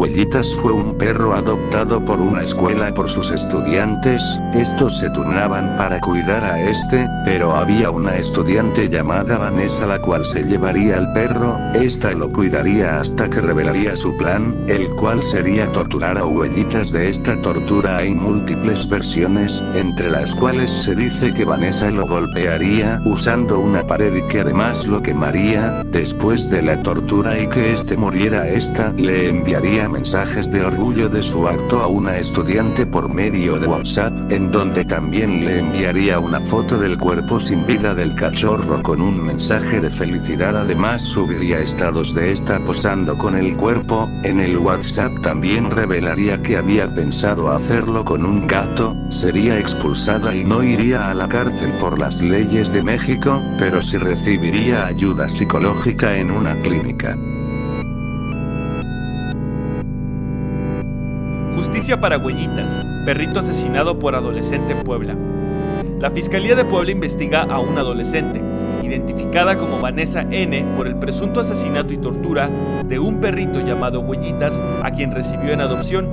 Huellitas fue un perro adoptado por una escuela por sus estudiantes. Estos se turnaban para cuidar a este, pero había una estudiante llamada Vanessa la cual se llevaría al perro. Esta lo cuidaría hasta que revelaría su plan, el cual sería torturar a Huellitas. De esta tortura hay múltiples versiones, entre las cuales se dice que Vanessa lo golpearía usando una pared y que además lo quemaría después de la tortura y que este muriera. Esta le enviaría mensajes de orgullo de su acto a una estudiante por medio de WhatsApp, en donde también le enviaría una foto del cuerpo sin vida del cachorro con un mensaje de felicidad. Además subiría estados de esta posando con el cuerpo. En el WhatsApp también revelaría que había pensado hacerlo con un gato. Sería expulsada y no iría a la cárcel por las leyes de México, pero sí recibiría ayuda psicológica en una clínica. Justicia para Huellitas, perrito asesinado por adolescente en Puebla. La Fiscalía de Puebla investiga a un adolescente, identificada como Vanessa N., por el presunto asesinato y tortura de un perrito llamado Huellitas, a quien recibió en adopción.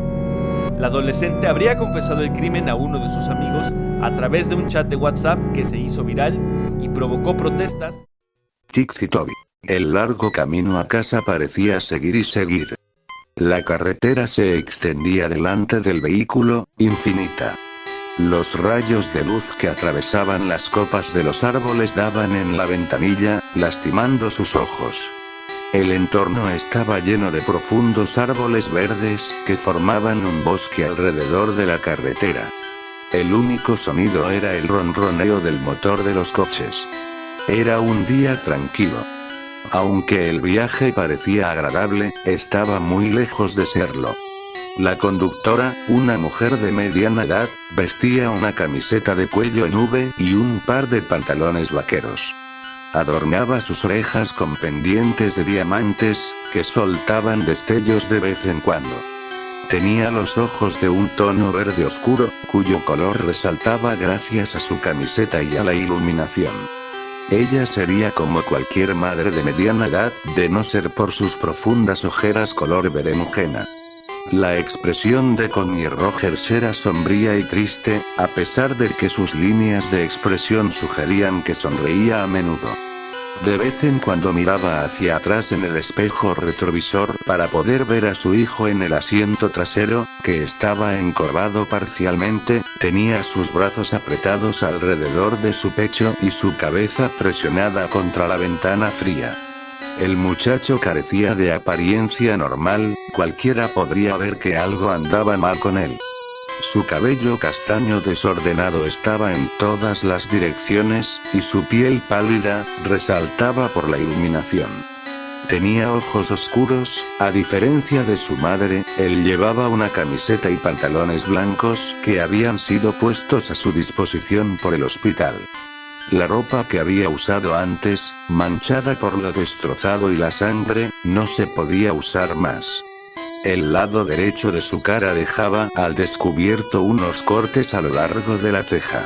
La adolescente habría confesado el crimen a uno de sus amigos a través de un chat de WhatsApp que se hizo viral y provocó protestas. Tixitobi. El largo camino a casa parecía seguir y seguir. La carretera se extendía delante del vehículo, infinita. Los rayos de luz que atravesaban las copas de los árboles daban en la ventanilla, lastimando sus ojos. El entorno estaba lleno de profundos árboles verdes que formaban un bosque alrededor de la carretera. El único sonido era el ronroneo del motor de los coches. Era un día tranquilo. Aunque el viaje parecía agradable, estaba muy lejos de serlo. La conductora, una mujer de mediana edad, vestía una camiseta de cuello en V y un par de pantalones vaqueros. Adornaba sus orejas con pendientes de diamantes, que soltaban destellos de vez en cuando. Tenía los ojos de un tono verde oscuro, cuyo color resaltaba gracias a su camiseta y a la iluminación. Ella sería como cualquier madre de mediana edad, de no ser por sus profundas ojeras color berenjena. La expresión de Connie Rogers era sombría y triste, a pesar de que sus líneas de expresión sugerían que sonreía a menudo. De vez en cuando miraba hacia atrás en el espejo retrovisor para poder ver a su hijo en el asiento trasero, que estaba encorvado parcialmente, tenía sus brazos apretados alrededor de su pecho y su cabeza presionada contra la ventana fría. El muchacho carecía de apariencia normal, cualquiera podría ver que algo andaba mal con él. Su cabello castaño desordenado estaba en todas las direcciones, y su piel pálida, resaltaba por la iluminación. Tenía ojos oscuros, a diferencia de su madre. Él llevaba una camiseta y pantalones blancos que habían sido puestos a su disposición por el hospital. La ropa que había usado antes, manchada por lo destrozado y la sangre, no se podía usar más. El lado derecho de su cara dejaba al descubierto unos cortes a lo largo de la ceja.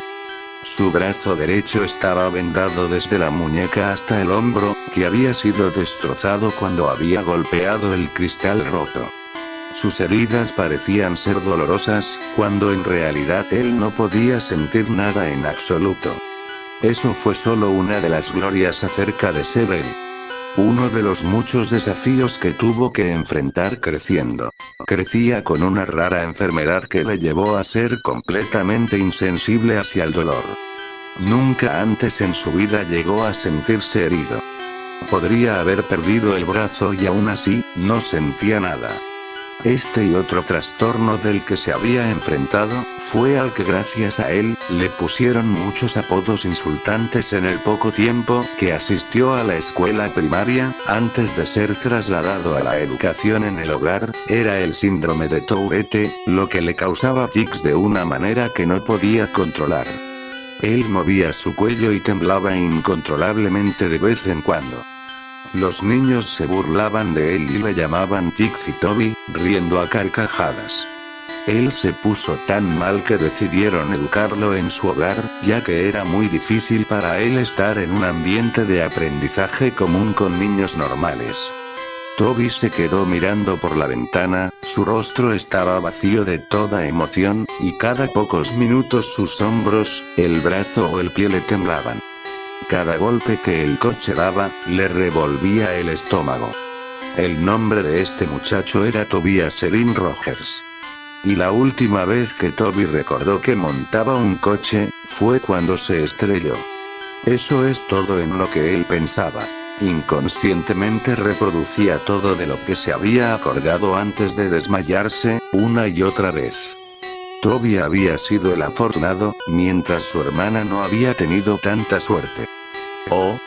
Su brazo derecho estaba vendado desde la muñeca hasta el hombro, que había sido destrozado cuando había golpeado el cristal roto. Sus heridas parecían ser dolorosas, cuando en realidad él no podía sentir nada en absoluto. Eso fue solo una de las glorias acerca de ser él. Uno de los muchos desafíos que tuvo que enfrentar creciendo. Crecía con una rara enfermedad que le llevó a ser completamente insensible hacia el dolor. Nunca antes en su vida llegó a sentirse herido. Podría haber perdido el brazo y aún así, no sentía nada. Este y otro trastorno del que se había enfrentado, fue al que gracias a él, le pusieron muchos apodos insultantes en el poco tiempo que asistió a la escuela primaria. Antes de ser trasladado a la educación en el hogar, era el síndrome de Tourette, lo que le causaba tics de una manera que no podía controlar. Él movía su cuello y temblaba incontrolablemente de vez en cuando. Los niños se burlaban de él y le llamaban Tixitobi, riendo a carcajadas. Él se puso tan mal que decidieron educarlo en su hogar, ya que era muy difícil para él estar en un ambiente de aprendizaje común con niños normales. Toby se quedó mirando por la ventana, su rostro estaba vacío de toda emoción, y cada pocos minutos sus hombros, el brazo o el pie le temblaban. Cada golpe que el coche daba, le revolvía el estómago. El nombre de este muchacho era Tobias Erin Rogers. Y la última vez que Toby recordó que montaba un coche, fue cuando se estrelló. Eso es todo en lo que él pensaba. Inconscientemente reproducía todo de lo que se había acordado antes de desmayarse, una y otra vez. Toby había sido el afortunado, mientras su hermana no había tenido tanta suerte.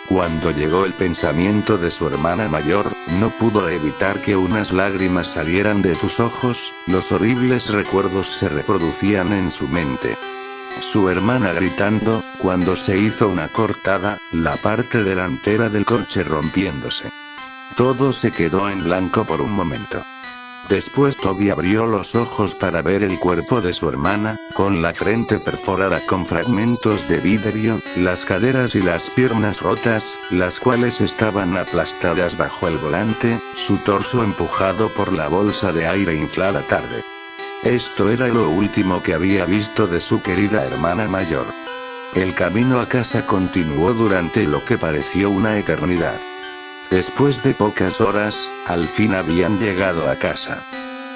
Cuando llegó el pensamiento de su hermana mayor, no pudo evitar que unas lágrimas salieran de sus ojos, los horribles recuerdos se reproducían en su mente. Su hermana gritando, cuando se hizo una cortada, la parte delantera del coche rompiéndose. Todo se quedó en blanco por un momento. Después Toby abrió los ojos para ver el cuerpo de su hermana, con la frente perforada con fragmentos de vidrio, las caderas y las piernas rotas, las cuales estaban aplastadas bajo el volante, su torso empujado por la bolsa de aire inflada tarde. Esto era lo último que había visto de su querida hermana mayor. El camino a casa continuó durante lo que pareció una eternidad. Después de pocas horas, al fin habían llegado a casa.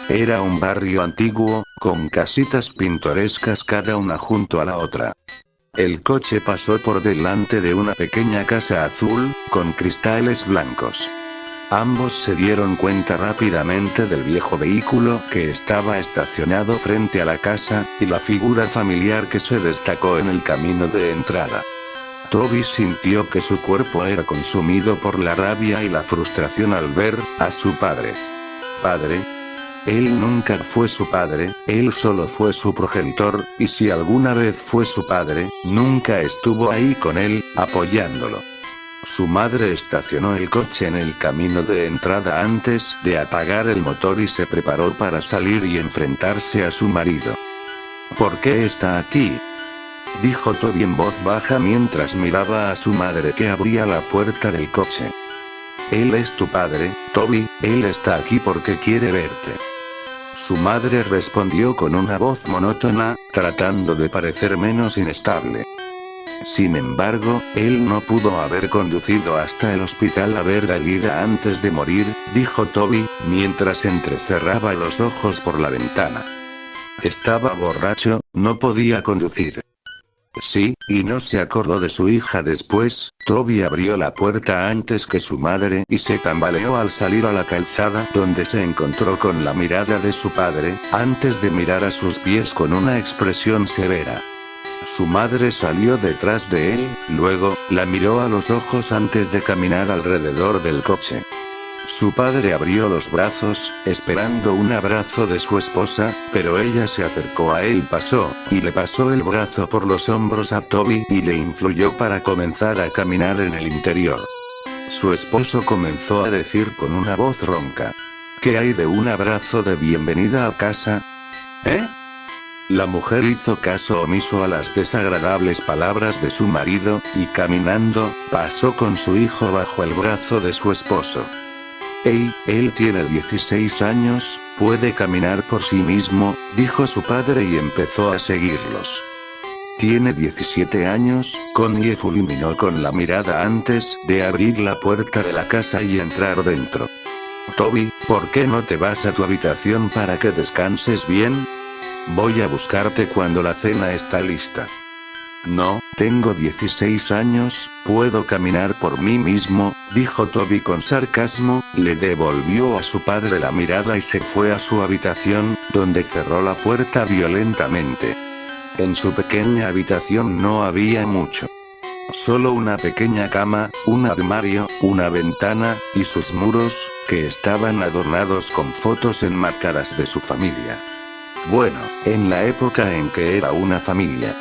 Era un barrio antiguo, con casitas pintorescas cada una junto a la otra. El coche pasó por delante de una pequeña casa azul, con cristales blancos. Ambos se dieron cuenta rápidamente del viejo vehículo que estaba estacionado frente a la casa, y la figura familiar que se destacó en el camino de entrada. Toby sintió que su cuerpo era consumido por la rabia y la frustración al ver a su padre. ¿Padre? Él nunca fue su padre, él solo fue su progenitor, y si alguna vez fue su padre, nunca estuvo ahí con él, apoyándolo. Su madre estacionó el coche en el camino de entrada antes de apagar el motor y se preparó para salir y enfrentarse a su marido. ¿Por qué está aquí?, dijo Toby en voz baja mientras miraba a su madre que abría la puerta del coche. Él es tu padre, Toby, él está aquí porque quiere verte. Su madre respondió con una voz monótona, tratando de parecer menos inestable. Sin embargo, él no pudo haber conducido hasta el hospital a ver a Lida antes de morir, dijo Toby, mientras entrecerraba los ojos por la ventana. Estaba borracho, no podía conducir. Sí, y no se acordó de su hija después. Toby abrió la puerta antes que su madre y se tambaleó al salir a la calzada, donde se encontró con la mirada de su padre, antes de mirar a sus pies con una expresión severa. Su madre salió detrás de él, luego, la miró a los ojos antes de caminar alrededor del coche. Su padre abrió los brazos, esperando un abrazo de su esposa, pero ella se acercó a él, y le pasó el brazo por los hombros a Toby y le influyó para comenzar a caminar en el interior. Su esposo comenzó a decir con una voz ronca: ¿Qué hay de un abrazo de bienvenida a casa? ¿Eh? La mujer hizo caso omiso a las desagradables palabras de su marido, y caminando, pasó con su hijo bajo el brazo de su esposo. Hey, él tiene 16 años, puede caminar por sí mismo, dijo su padre y empezó a seguirlos. Tiene 17 años, Connie fulminó con la mirada antes de abrir la puerta de la casa y entrar dentro. Toby, ¿por qué no te vas a tu habitación para que descanses bien? Voy a buscarte cuando la cena está lista. No, tengo 16 años, puedo caminar por mí mismo, dijo Toby con sarcasmo, le devolvió a su padre la mirada y se fue a su habitación, donde cerró la puerta violentamente. En su pequeña habitación no había mucho. Solo una pequeña cama, un armario, una ventana, y sus muros, que estaban adornados con fotos enmarcadas de su familia. Bueno, en la época en que era una familia.